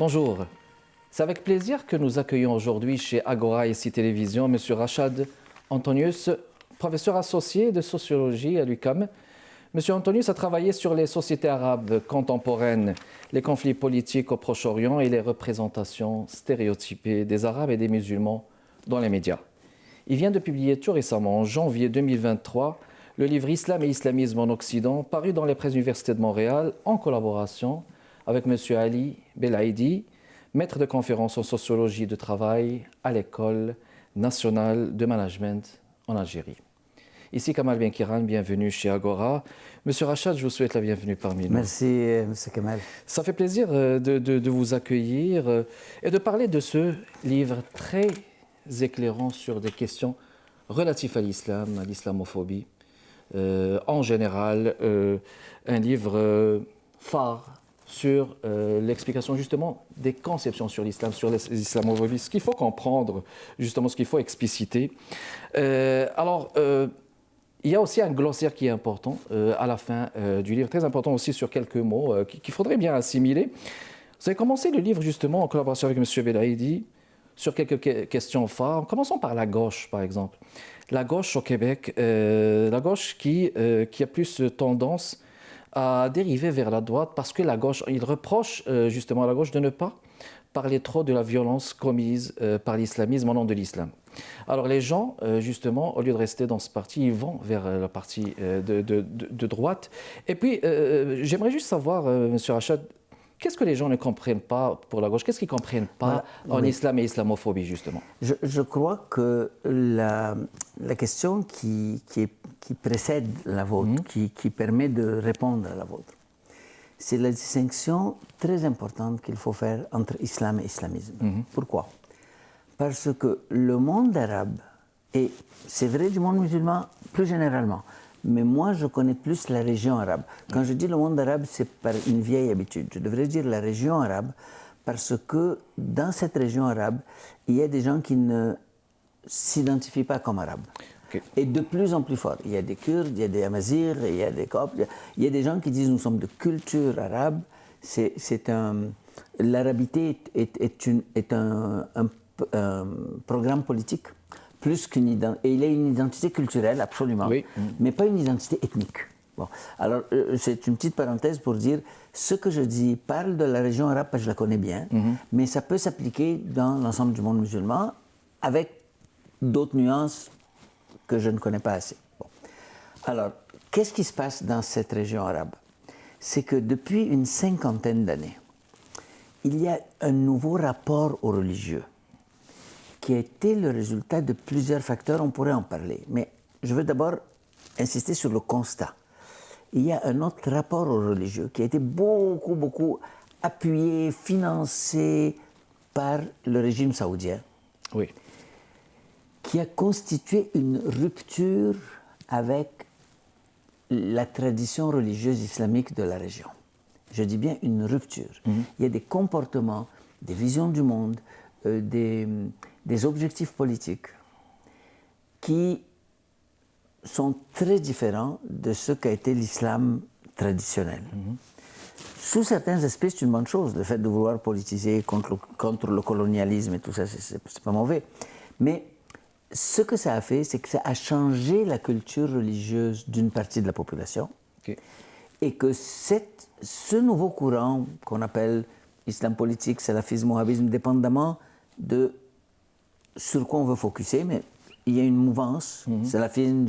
Bonjour. C'est avec plaisir que nous accueillons aujourd'hui chez Agora ici Télévision M. Rachad Antonius, professeur associé de sociologie à l'UQAM. M. Antonius a travaillé sur les sociétés arabes contemporaines, les conflits politiques au Proche-Orient et les représentations stéréotypées des Arabes et des musulmans dans les médias. Il vient de publier tout récemment, en janvier 2023, le livre Islam et islamisme en Occident, paru dans les presses universités de Montréal en collaboration avec M. Ali Belaïdi, maître de conférence en sociologie de travail à l'École nationale de management en Algérie. Ici Kamal Benkiran, bienvenue chez Agora. Monsieur Rachad, je vous souhaite la bienvenue parmi nous. Merci, M. Kamal. Ça fait plaisir de vous accueillir et de parler de ce livre très éclairant sur des questions relatives à l'islam, à l'islamophobie. En général, un livre phare sur l'explication justement des conceptions sur l'islam, sur l'islamophobie, ce qu'il faut comprendre, justement ce qu'il faut expliciter. Il y a aussi un glossaire qui est important à la fin du livre, très important aussi sur quelques mots qu'il faudrait bien assimiler. Vous avez commencé le livre justement en collaboration avec M. Belaïdi sur quelques questions phares. Commençons par la gauche, par exemple. La gauche au Québec, la gauche qui a plus tendance à dériver vers la droite parce que la gauche, il reproche justement à la gauche de ne pas parler trop de la violence commise par l'islamisme au nom de l'islam. Alors les gens, justement, au lieu de rester dans ce parti, ils vont vers la partie de droite. Et puis, j'aimerais juste savoir, M. Rachad, qu'est-ce que les gens ne comprennent pas pour la gauche? Qu'est-ce qu'ils ne comprennent pas en islam et islamophobie, justement? Je crois que la question qui précède la vôtre, qui permet de répondre à la vôtre, c'est la distinction très importante qu'il faut faire entre islam et islamisme. Pourquoi? Parce que le monde arabe, et c'est vrai du monde musulman plus généralement, mais moi je connais plus la région arabe. Quand je dis le monde arabe, c'est par une vieille habitude. Je devrais dire la région arabe, parce que dans cette région arabe, il y a des gens qui ne s'identifient pas comme arabes. Okay. Et de plus en plus fort. Il y a des Kurdes, il y a des Amazirs, il y a des Coptes, il y a des gens qui disent nous sommes de culture arabe. L'arabité est un programme politique, plus qu'une identité. Et il a une identité culturelle, absolument, oui. Mais pas une identité ethnique. Bon. Alors, c'est une petite parenthèse pour dire, ce que je dis parle de la région arabe, parce que je la connais bien, mais ça peut s'appliquer dans l'ensemble du monde musulman, avec d'autres nuances que je ne connais pas assez. Bon. Alors, qu'est-ce qui se passe dans cette région arabe? C'est que depuis une cinquantaine d'années, il y a un nouveau rapport au religieux qui a été le résultat de plusieurs facteurs, on pourrait en parler. Mais je veux d'abord insister sur le constat. Il y a un autre rapport au religieux qui a été beaucoup appuyé, financé par le régime saoudien. Oui. Qui a constitué une rupture avec la tradition religieuse islamique de la région. Je dis bien une rupture. Il y a des comportements, des visions du monde, des objectifs politiques qui sont très différents de ce qu'a été l'islam traditionnel. Sous certains aspects, c'est une bonne chose, le fait de vouloir politiser contre le colonialisme et tout ça, c'est pas mauvais. Mais ce que ça a fait, c'est que ça a changé la culture religieuse d'une partie de la population. Okay. Et que ce nouveau courant qu'on appelle islam politique, salafisme, wahhabisme, dépendamment de sur quoi on veut focuser, mais il y a une mouvance, salafisme,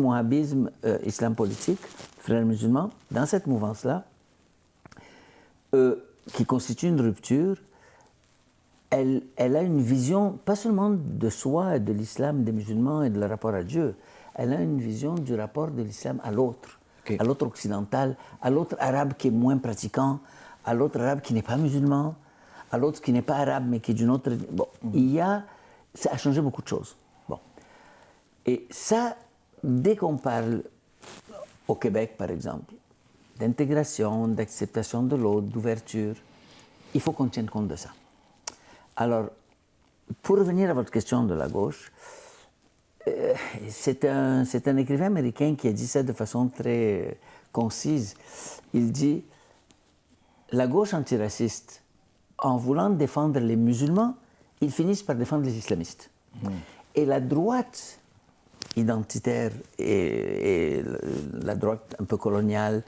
wahhabisme, islam politique, frères musulmans, dans cette mouvance-là, qui constitue une rupture, elle a une vision, pas seulement de soi, de l'islam, des musulmans et de leur rapport à Dieu, elle a une vision du rapport de l'islam à l'autre, à l'autre occidental, à l'autre arabe qui est moins pratiquant, à l'autre arabe qui n'est pas musulman, à l'autre qui n'est pas arabe mais qui est d'une autre... Bon, ça a changé beaucoup de choses. Bon. Et ça, dès qu'on parle au Québec, par exemple, d'intégration, d'acceptation de l'autre, d'ouverture, il faut qu'on tienne compte de ça. Alors, pour revenir à votre question de la gauche, c'est un écrivain américain qui a dit ça de façon très concise. Il dit « La gauche antiraciste en voulant défendre les musulmans, ils finissent par défendre les islamistes. Et la droite identitaire et la droite un peu coloniale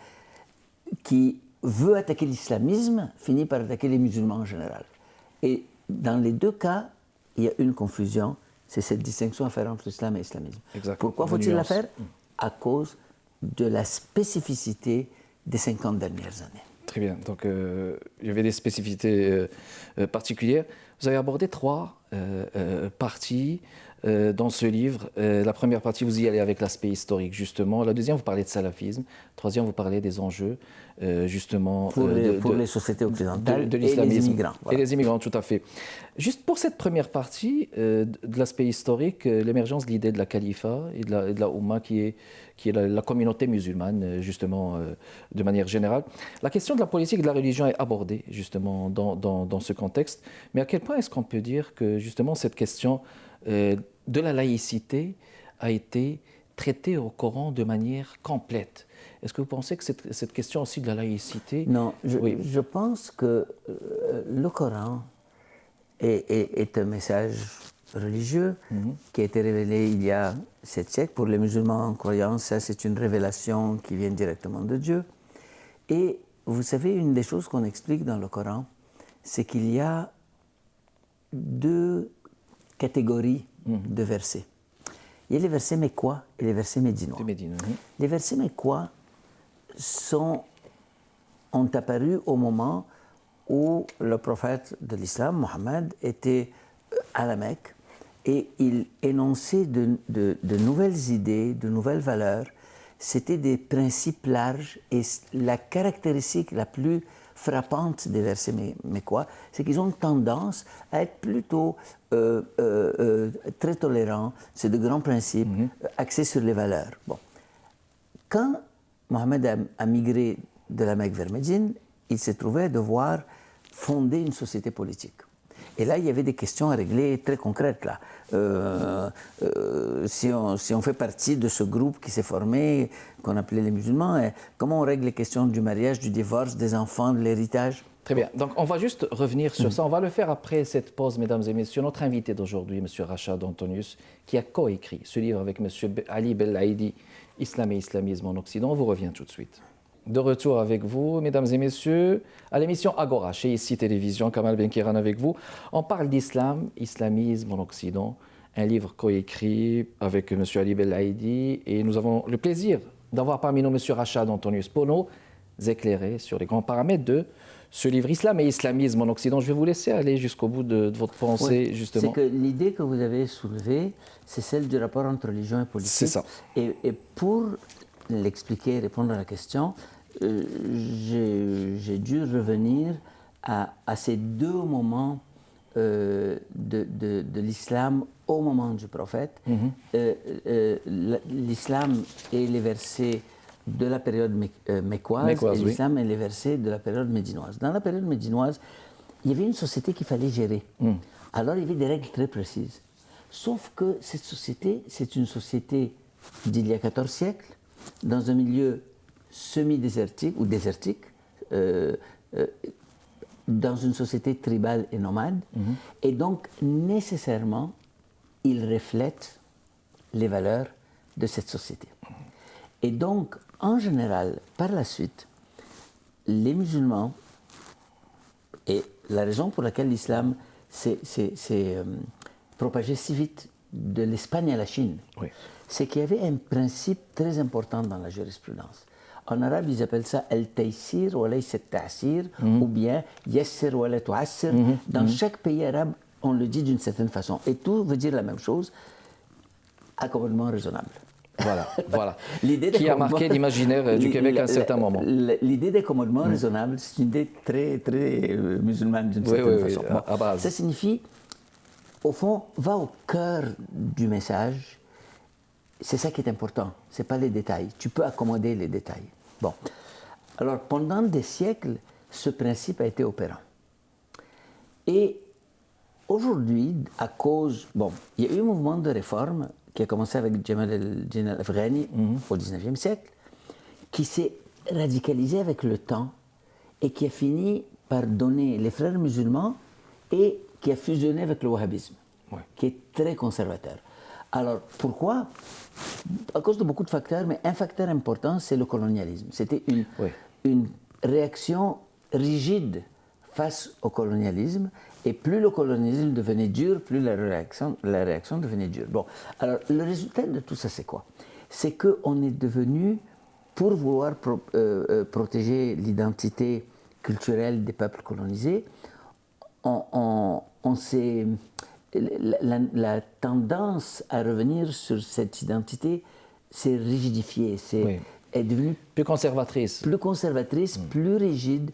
qui veut attaquer l'islamisme finit par attaquer les musulmans en général. Et dans les deux cas, il y a une confusion, c'est cette distinction à faire entre l'islam et l'islamisme. Pourquoi faut-il la faire? À cause de la spécificité des 50 dernières années. Très bien, donc il y avait des spécificités particulières. Vous avez abordé 3 parties dans ce livre. La première partie, vous y allez avec l'aspect historique, justement. La deuxième, vous parlez de salafisme. Troisième, vous parlez des enjeux, justement... Pour les sociétés occidentales de et les immigrants. Voilà. Et les immigrants, tout à fait. Juste pour cette première partie, de l'aspect historique, l'émergence de l'idée de la califat et de la Oumma, qui est la communauté musulmane, justement, de manière générale. La question de la politique et de la religion est abordée, justement, dans ce contexte. Mais à quel point est-ce qu'on peut dire que, justement, cette question de la laïcité a été traitée au Coran de manière complète? Est-ce que vous pensez que cette question aussi de la laïcité... Non, je pense que le Coran est un message religieux qui a été révélé il y a 7 siècles. Pour les musulmans croyants, ça c'est une révélation qui vient directement de Dieu. Et vous savez, une des choses qu'on explique dans le Coran, c'est qu'il y a 2 catégories de versets. Il y a les versets mécois et les versets médinois. Les versets mécois ont apparu au moment où le prophète de l'islam, Mohammed, était à la Mecque et il énonçait de nouvelles idées, de nouvelles valeurs. C'était des principes larges et la caractéristique la plus frappante des versets mécois, c'est qu'ils ont tendance à être plutôt très tolérants. C'est de grands principes axés sur les valeurs. Bon. Quand Mohammed a migré de la Mecque vers Médine, il s'est trouvé à devoir fonder une société politique. Et là, il y avait des questions à régler très concrètes. Là. Si on fait partie de ce groupe qui s'est formé, qu'on appelait les musulmans, comment on règle les questions du mariage, du divorce, des enfants, de l'héritage? Très bien. Donc, on va juste revenir sur ça. On va le faire après cette pause, mesdames et messieurs. Notre invité d'aujourd'hui, M. Rachad Antonius, qui a coécrit ce livre avec M. Ali Belaïdi, Islam et Islamisme en Occident. On vous revient tout de suite. De retour avec vous, mesdames et messieurs, à l'émission Agora, chez ICI Télévision, Kamal Benkiran avec vous. On parle d'islam, islamisme en Occident, un livre coécrit avec M. Ali Belaïdi, et nous avons le plaisir d'avoir parmi nous M. Rachad Antonius pour nous éclairer sur les grands paramètres de ce livre Islam et islamisme en Occident. Je vais vous laisser aller jusqu'au bout de votre pensée, oui, justement. C'est que l'idée que vous avez soulevée, c'est celle du rapport entre religion et politique. C'est ça. Et pour l'expliquer, répondre à la question, j'ai dû revenir à ces 2 moments de l'islam au moment du prophète. L'islam et les versets de la période mécoise et l'islam et les versets de la période médinoise. Dans la période médinoise, il y avait une société qu'il fallait gérer. Alors il y avait des règles très précises. Sauf que cette société, c'est une société d'il y a 14 siècles, dans un milieu semi-désertique ou désertique, dans une société tribale et nomade, et donc nécessairement, il reflète les valeurs de cette société. Et donc, en général, par la suite, les musulmans, et la raison pour laquelle l'islam s'est propagé si vite de l'Espagne à la Chine, c'est qu'il y avait un principe très important dans la jurisprudence. En arabe, ils appellent ça al-taysir wa laysa al-ta'sir, ou bien yassir wa la tu'assir. Dans chaque pays arabe, on le dit d'une certaine façon. Et tout veut dire la même chose, accommodement raisonnable. Voilà. Qui a marqué l'imaginaire du Québec à un certain moment. L'idée d'accommodement raisonnable, c'est une idée très, très musulmane d'une certaine façon. À base. Ça signifie, au fond, va au cœur du message. C'est ça qui est important, ce n'est pas les détails. Tu peux accommoder les détails. Bon. Alors, pendant des siècles, ce principe a été opérant. Et aujourd'hui, à cause... Bon, il y a eu un mouvement de réforme qui a commencé avec Jamal el-Din al-Afghani au XIXe siècle, qui s'est radicalisé avec le temps et qui a fini pardonné les frères musulmans et qui a fusionné avec le wahhabisme, qui est très conservateur. Alors, pourquoi? À cause de beaucoup de facteurs, mais un facteur important, c'est le colonialisme. C'était une réaction rigide face au colonialisme, et plus le colonialisme devenait dur, plus la réaction devenait dure. Bon, alors, le résultat de tout ça, c'est quoi? C'est qu'on est devenu, pour vouloir protéger l'identité culturelle des peuples colonisés, on s'est... La tendance à revenir sur cette identité s'est rigidifiée, est devenue plus conservatrice, plus rigide,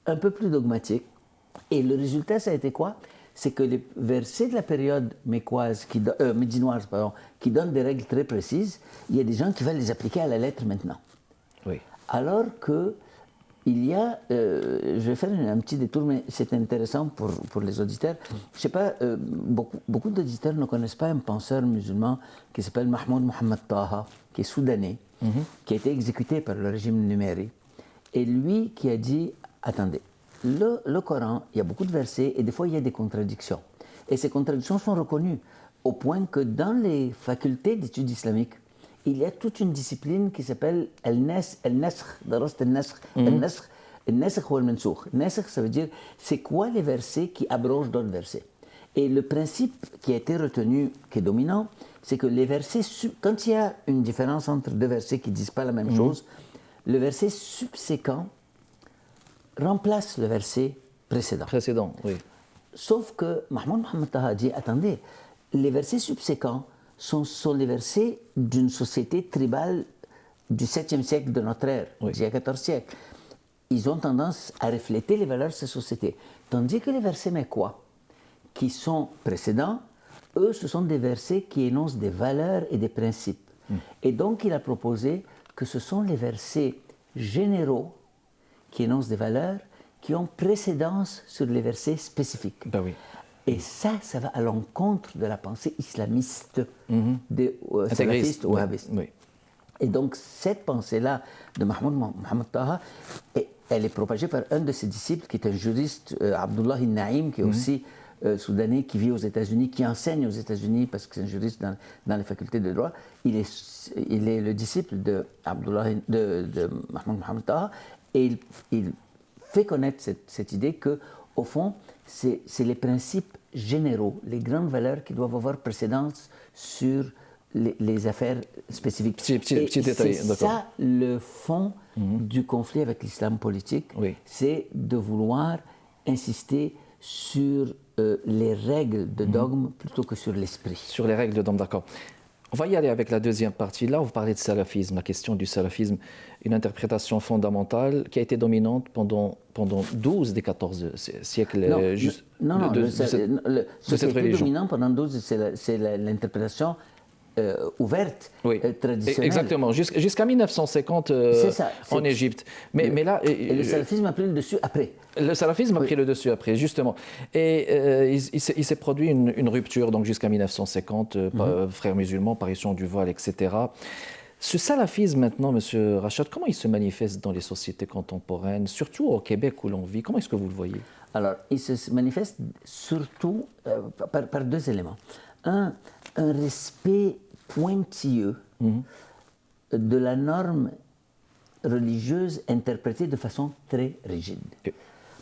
un peu plus dogmatique. Et le résultat, ça a été quoi? C'est que les versets de la période médinoise, qui donnent des règles très précises, il y a des gens qui veulent les appliquer à la lettre maintenant. Oui. Alors que il y a, je vais faire un petit détour, mais c'est intéressant pour les auditeurs. Je ne sais pas, beaucoup d'auditeurs ne connaissent pas un penseur musulman qui s'appelle Mahmoud Mohammed Taha, qui est soudanais, qui a été exécuté par le régime numérique. Et lui qui a dit, attendez, le Coran, il y a beaucoup de versets et des fois il y a des contradictions. Et ces contradictions sont reconnues au point que dans les facultés d'études islamiques, il y a toute une discipline qui s'appelle al-nasr, al-nasr ou al-mansoukh. Nasr, ça veut dire c'est quoi les versets qui abrogent d'autres versets. Et le principe qui a été retenu, qui est dominant, c'est que les versets, quand il y a une différence entre deux versets qui ne disent pas la même chose, le verset subséquent remplace le verset précédent. Oui. Sauf que Mahmoud Mohammed Taha dit, attendez, les versets subséquents sont les versets d'une société tribale du 7e siècle de notre ère, d'il y a 14 siècles. Ils ont tendance à refléter les valeurs de ces sociétés. Tandis que les versets mécois, qui sont précédents, eux, ce sont des versets qui énoncent des valeurs et des principes. Et donc, il a proposé que ce sont les versets généraux qui énoncent des valeurs qui ont précédence sur les versets spécifiques. Ben oui. Et ça va à l'encontre de la pensée islamiste des salafistes ou wahhabistes. Oui. Et donc, cette pensée-là de Mohammed Taha, elle est propagée par un de ses disciples, qui est un juriste, Abdullah Naïm, qui est aussi soudanais, qui vit aux États-Unis, qui enseigne aux États-Unis, parce que c'est un juriste dans les facultés de droit. Il est le disciple de Mohammed Taha, et il fait connaître cette idée que, au fond, c'est les principes généraux, les grandes valeurs qui doivent avoir précédence sur les affaires spécifiques. Petit détail, c'est ça le fond du conflit avec l'islam politique, c'est de vouloir insister sur les règles de dogme plutôt que sur l'esprit. Sur les règles de dogme, d'accord. On va y aller avec la deuxième partie. Là, vous parlez de salafisme, la question du salafisme, une interprétation fondamentale qui a été dominante pendant 12 des 14 siècles. Ce qui a été dominant pendant 12, c'est l'interprétation ouverte, traditionnelle. Exactement, jusqu'à 1950 en Égypte. Mais là, et le salafisme a pris le dessus après. Le salafisme a pris le dessus après, justement. Et il s'est produit une rupture, donc jusqu'à 1950, frères musulmans, apparition du voile, etc. Ce salafisme maintenant, M. Rachad, comment il se manifeste dans les sociétés contemporaines, surtout au Québec où l'on vit? Comment est-ce que vous le voyez? Alors, il se manifeste surtout par deux éléments. Un respect pointilleux de la norme religieuse interprétée de façon très rigide.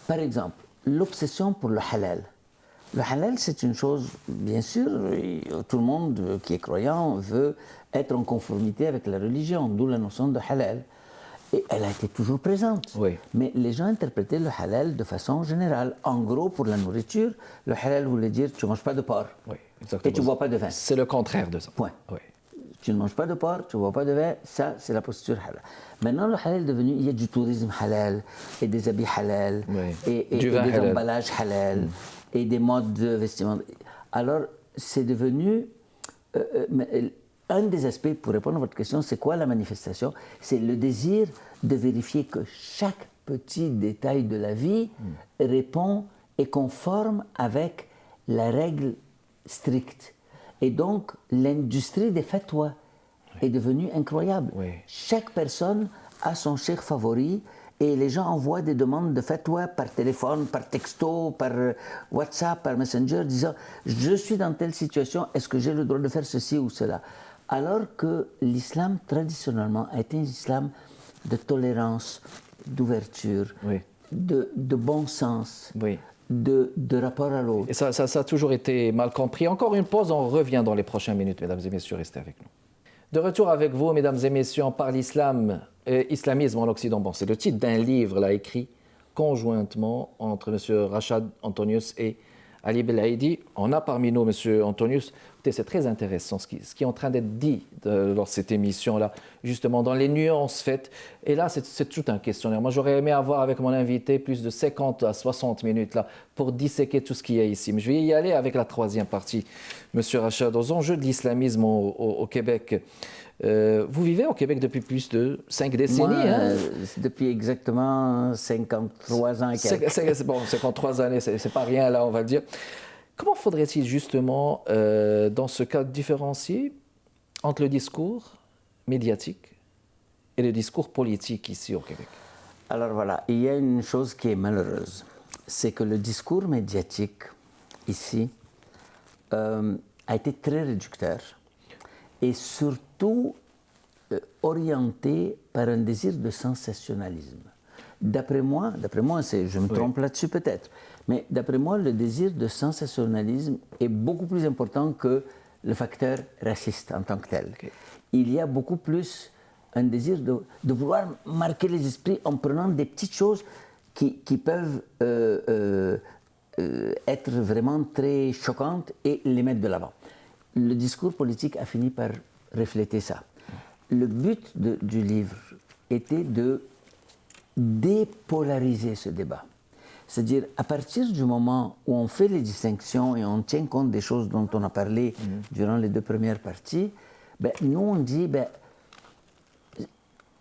Par exemple, l'obsession pour le halal. Le halal, c'est une chose, bien sûr, tout le monde qui est croyant veut être en conformité avec la religion, d'où la notion de halal. Et elle a été toujours présente. Mais les gens interprétaient le halal de façon générale. En gros, pour la nourriture, le halal voulait dire tu ne manges pas de porc et tu ne bois pas de vin. C'est le contraire de ça. Point. Tu ne manges pas de porc, tu ne bois pas de vin, ça, c'est la posture halal. Maintenant, le halal est devenu, il y a du tourisme halal, et des habits halal, et des emballages halal, et des modes vestimentaires. Alors, c'est devenu... un des aspects, pour répondre à votre question, c'est quoi la manifestation? C'est le désir de vérifier que chaque petit détail de la vie répond et conforme avec la règle stricte. Et donc, l'industrie des fatwas est devenue incroyable. Chaque personne a son cheikh favori et les gens envoient des demandes de fatwa par téléphone, par texto, par WhatsApp, par Messenger, disant « je suis dans telle situation, est-ce que j'ai le droit de faire ceci ou cela ?» Alors que l'islam, traditionnellement, a été un islam de tolérance, d'ouverture, Oui. de bon sens, Oui. de rapport à l'autre. Et ça a toujours été mal compris. Encore une pause, on revient dans les prochaines minutes, mesdames et messieurs, restez avec nous. De retour avec vous, mesdames et messieurs, on parle islam et islamisme en Occident. Bon, c'est le titre d'un livre là, écrit conjointement entre M. Rachad Antonius et Ali Belaïdi. On a parmi nous M. Antonius. Écoutez, c'est très intéressant ce qui est en train d'être dit lors de cette émission-là, justement dans les nuances faites. Et là, c'est tout un questionnaire. Moi, j'aurais aimé avoir avec mon invité plus de 50 à 60 minutes là, pour disséquer tout ce qu'il y a ici. Mais je vais y aller avec la troisième partie. M. Rachad, aux enjeux de l'islamisme au Québec. Vous vivez au Québec depuis plus de 5 décennies. Moi, depuis exactement 53 ans et quelques. Bon, 53 années, c'est pas rien là, on va le dire. Comment faudrait-il justement, dans ce cas, différencier entre le discours médiatique et le discours politique ici au Québec? Alors voilà, il y a une chose qui est malheureuse, c'est que le discours médiatique ici a été très réducteur et surtout orienté par un désir de sensationnalisme. D'après moi, je me trompe là-dessus peut-être, mais d'après moi, le désir de sensationnalisme est beaucoup plus important que le facteur raciste en tant que tel. Okay. Il y a beaucoup plus un désir de vouloir marquer les esprits en prenant des petites choses qui peuvent être vraiment très choquantes et les mettre de l'avant. Le discours politique a fini par refléter ça. Le but du livre était de dépolariser ce débat. C'est-à-dire, à partir du moment où on fait les distinctions et on tient compte des choses dont on a parlé durant les 2 premières parties, ben, nous on dit, ben,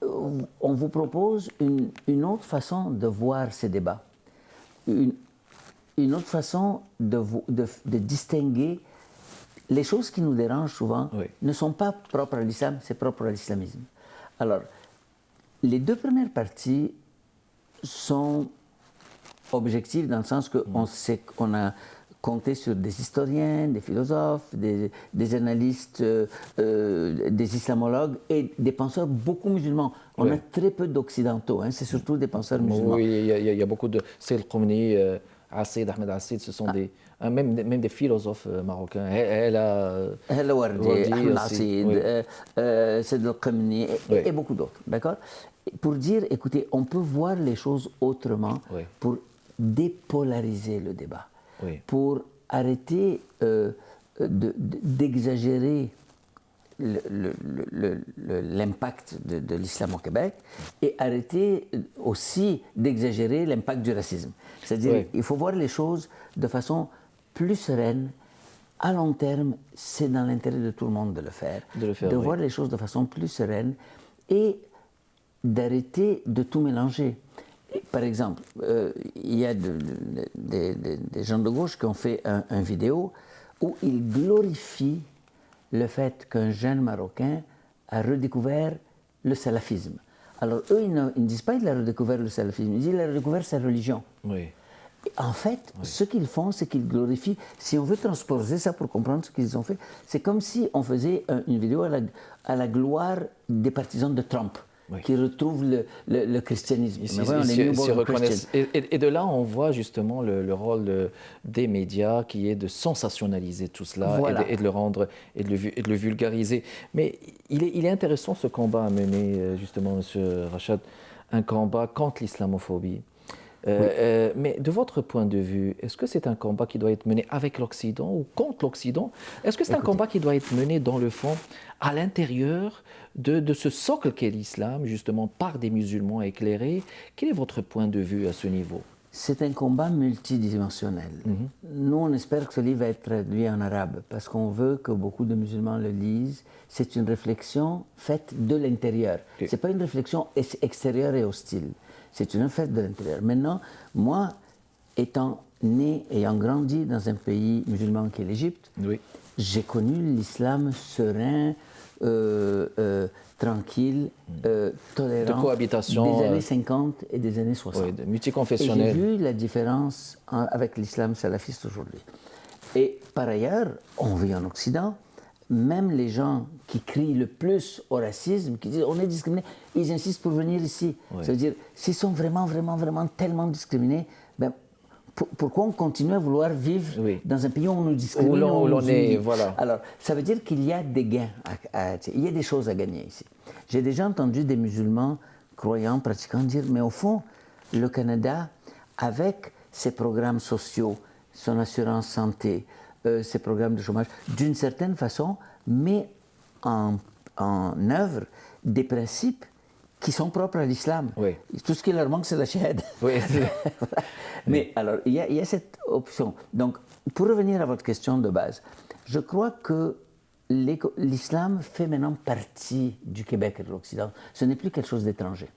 on vous propose une autre façon de voir ces débats, une autre façon de distinguer. Les choses qui nous dérangent souvent ne sont pas propres à l'islam, c'est propre à l'islamisme. Alors, les 2 premières parties sont objectives dans le sens qu'on a compté sur des historiens, des philosophes, des analystes, des islamologues et des penseurs beaucoup musulmans. On a très peu d'occidentaux, hein, c'est surtout des penseurs musulmans. Oui, il y a beaucoup de... C'est le Khomeini, Assid, Ahmed Assid, ce sont même des philosophes marocains. El Wardi, Ahmed Assid, Said al-Khomeini et beaucoup d'autres, d'accord? Pour dire, écoutez, on peut voir les choses autrement pour dépolariser le débat, pour arrêter d'exagérer l'impact de l'islam au Québec et arrêter aussi d'exagérer l'impact du racisme. C'est-à-dire il faut voir les choses de façon plus sereine. À long terme, c'est dans l'intérêt de tout le monde de le faire. De voir les choses de façon plus sereine et d'arrêter de tout mélanger. Par exemple, il y a des gens de gauche qui ont fait une vidéo où ils glorifient le fait qu'un jeune Marocain a redécouvert le salafisme. Alors eux, ils ne disent pas qu'il a redécouvert le salafisme, ils disent qu'il a redécouvert sa religion. En fait, ce qu'ils font, c'est qu'ils glorifient. Si on veut transposer ça pour comprendre ce qu'ils ont fait, c'est comme si on faisait une vidéo à la gloire des partisans de Trump. Qui retrouvent le christianisme. Et de là, on voit justement le rôle des médias qui est de sensationnaliser tout cela et de le rendre et de le vulgariser. Mais il est intéressant ce combat à mener, justement, M. Rachad, un combat contre l'islamophobie. Mais de votre point de vue, est-ce que c'est un combat qui doit être mené avec l'Occident ou contre l'Occident? Est-ce que c'est un combat qui doit être mené dans le fond, à l'intérieur de ce socle qu'est l'islam, justement par des musulmans éclairés? Quel est votre point de vue à ce niveau? C'est un combat multidimensionnel. Nous, on espère que ce livre va être traduit en arabe parce qu'on veut que beaucoup de musulmans le lisent. C'est une réflexion faite de l'intérieur. Ce n'est pas une réflexion extérieure et hostile. C'est une fête de l'intérieur. Maintenant, moi, étant né, ayant grandi dans un pays musulman qui est l'Égypte, Oui. j'ai connu l'islam serein, tranquille, tolérant, De cohabitation, des années 50 et des années 60. Oui, de Et j'ai multiconfessionnel. vu la différence avec l'islam salafiste aujourd'hui. Et par ailleurs, on vit en Occident, même les gens qui crient le plus au racisme, qui disent on est discriminé, ils insistent pour venir ici. Oui. Ça veut dire, s'ils sont vraiment, vraiment, vraiment tellement discriminés, ben, pourquoi on continue à vouloir vivre Oui. dans un pays où on nous discrimine, Où l'on nous est, humilie? voilà. Alors, ça veut dire qu'il y a des gains, il y a des choses à gagner ici. J'ai déjà entendu des musulmans croyants, pratiquants dire, mais au fond, le Canada, avec ses programmes sociaux, son assurance santé, ses programmes de chômage, d'une certaine façon, met en œuvre des principes qui sont propres à l'islam. Oui. Tout ce qui leur manque, c'est la shahada. Oui. Voilà. Mais alors, il y a cette option. Donc, pour revenir à votre question de base, je crois que l'islam fait maintenant partie du Québec et de l'Occident. Ce n'est plus quelque chose d'étranger.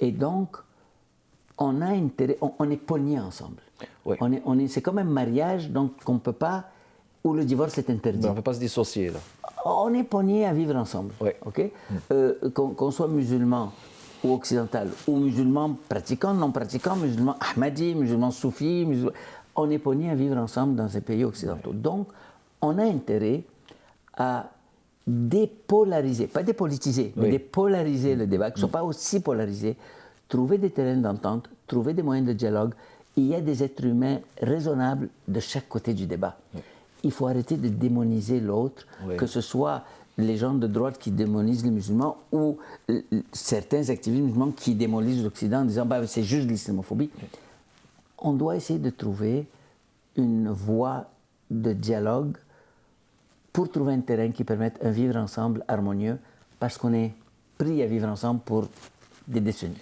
Et donc, on a intérêt, on est pognés ensemble. Oui. C'est comme un mariage, donc on ne peut pas, où le divorce est interdit. Ben, on ne peut pas se dissocier, là. On est pognés à vivre ensemble. Oui. Okay? Qu'on soit musulman ou occidental, ou musulman pratiquant, non pratiquant, musulman ahmadi, musulman soufi, on est pognés à vivre ensemble dans ces pays occidentaux. Oui. Donc, on a intérêt à dépolariser, pas dépolitiser, mais dépolariser le débat, que ce ne soit pas aussi polarisé, trouver des terrains d'entente, trouver des moyens de dialogue. Il y a des êtres humains raisonnables de chaque côté du débat. Oui. Il faut arrêter de démoniser l'autre, que ce soit les gens de droite qui démonisent les musulmans ou certains activistes musulmans qui démolisent l'Occident en disant bah, c'est juste l'islamophobie. Oui. On doit essayer de trouver une voie de dialogue pour trouver un terrain qui permette un vivre ensemble harmonieux parce qu'on est pris à vivre ensemble pour des décennies.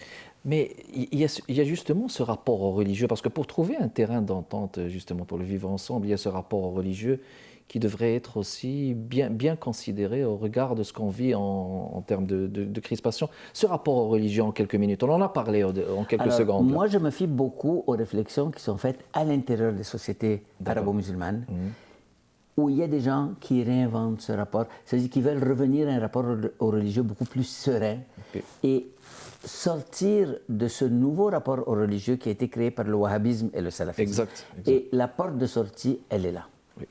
Mais il y a justement ce rapport au religieux, parce que pour trouver un terrain d'entente, justement, pour le vivre ensemble, il y a ce rapport au religieux qui devrait être aussi bien considéré au regard de ce qu'on vit en termes de crispation. Ce rapport au religieux, en quelques minutes, on en a parlé en quelques secondes. Moi, je me fie beaucoup aux réflexions qui sont faites à l'intérieur des sociétés arabo-musulmanes, où il y a des gens qui réinventent ce rapport, c'est-à-dire qui veulent revenir à un rapport au religieux beaucoup plus serein, et sortir de ce nouveau rapport au religieux qui a été créé par le wahhabisme et le salafisme. Exact. Et la porte de sortie, elle est là. Oui.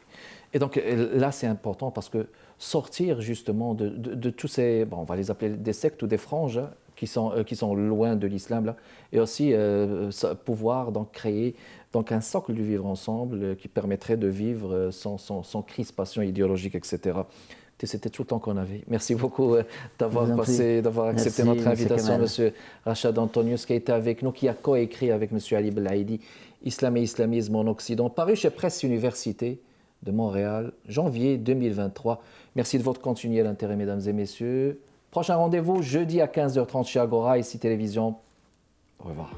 Et donc là, c'est important parce que sortir justement de tous ces, bon, on va les appeler des sectes ou des franges qui sont loin de l'islam, là, et aussi pouvoir donc créer donc un socle du vivre ensemble qui permettrait de vivre sans crispation idéologique, etc. C'était tout le temps qu'on avait. Merci beaucoup d'avoir accepté notre invitation, M. Rachad Antonius, qui a été avec nous, qui a coécrit avec M. Ali Belaïdi, Islam et Islamisme en Occident, paru chez Presse Université de Montréal, janvier 2023. Merci de votre continuel intérêt, mesdames et messieurs. Prochain rendez-vous, jeudi à 15h30 chez Agora, ici Télévision. Au revoir.